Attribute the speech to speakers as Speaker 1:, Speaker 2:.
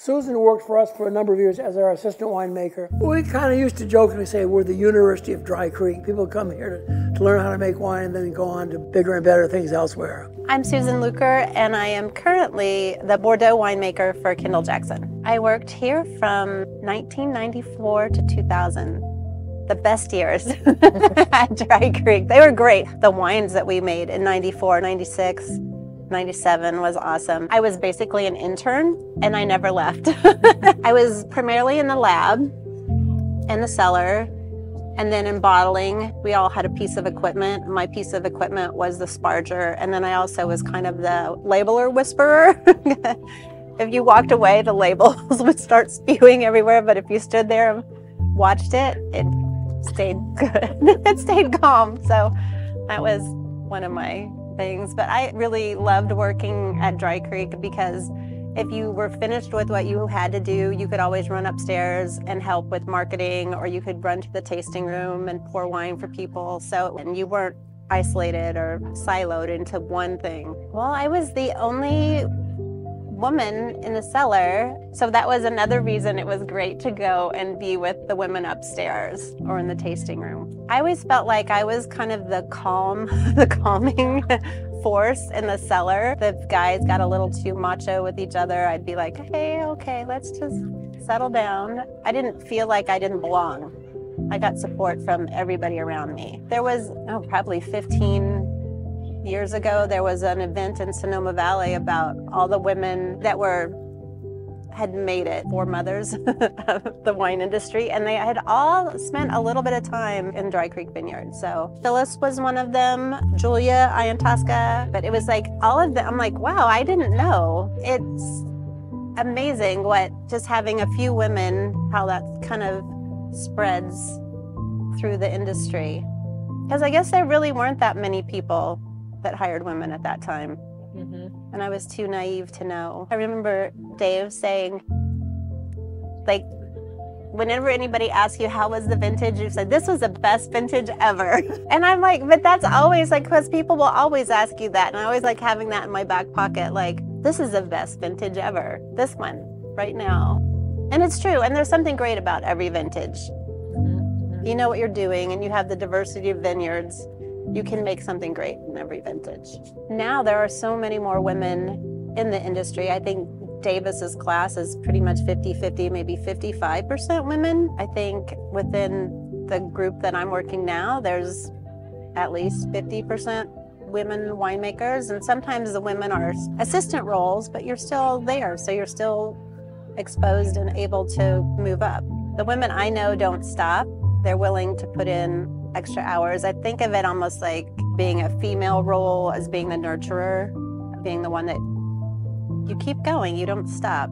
Speaker 1: Susan worked for us for a number of years as our assistant winemaker. We kind of used to jokingly say we're the University of Dry Creek. People come here to learn how to make wine and then go on to bigger and better things elsewhere.
Speaker 2: I'm Susan Lueker, and I am currently the Bordeaux winemaker for Kendall Jackson. I worked here from 1994 to 2000. The best years at Dry Creek. They were great. The wines that we made in 94, 96, 97 was awesome. I was basically an intern and I never left. I was primarily in the lab, in the cellar, and then in bottling. We all had a piece of equipment. My piece of equipment was the sparger, and then I also was kind of the labeler whisperer. If you walked away, the labels would start spewing everywhere, but if you stood there and watched it, it stayed good. It stayed calm. So that was one of my things. But I really loved working at Dry Creek because if you were finished with what you had to do, you could always run upstairs and help with marketing, or you could run to the tasting room and pour wine for people. And you weren't isolated or siloed into one thing. Well, I was the only woman in the cellar, so that was another reason it was great to go and be with the women upstairs or in the tasting room. I always felt like I was kind of the calming force in the cellar. The guys got a little too macho with each other. I'd be like, hey, okay, let's just settle down. I didn't feel like I didn't belong. I got support from everybody around me. There was, probably 15 years ago, there was an event in Sonoma Valley about all the women that had made it, foremothers of the wine industry, and they had all spent a little bit of time in Dry Creek Vineyard. So Phyllis was one of them, Julia, Iantosca, but it was like all of them. I'm like, wow, I didn't know. It's amazing what just having a few women, how that kind of spreads through the industry. Because I guess there really weren't that many people that hired women at that time. And I was too naive to know. I remember Dave saying, like, whenever anybody asks you how was the vintage, you said, this was the best vintage ever. And I'm like, but that's always like, because people will always ask you that. And I always like having that in my back pocket, like, this is the best vintage ever. This one, right now. And it's true. And there's something great about every vintage. You know what you're doing and you have the diversity of vineyards, you can make something great in every vintage. Now there are so many more women in the industry. I think Davis's class is pretty much 50-50, maybe 55% women. I think within the group that I'm working now, there's at least 50% women winemakers. And sometimes the women are assistant roles, but you're still there. So you're still exposed and able to move up. The women I know don't stop. They're willing to put in extra hours. I think of it almost like being a female role as being the nurturer, being the one that you keep going, you don't stop.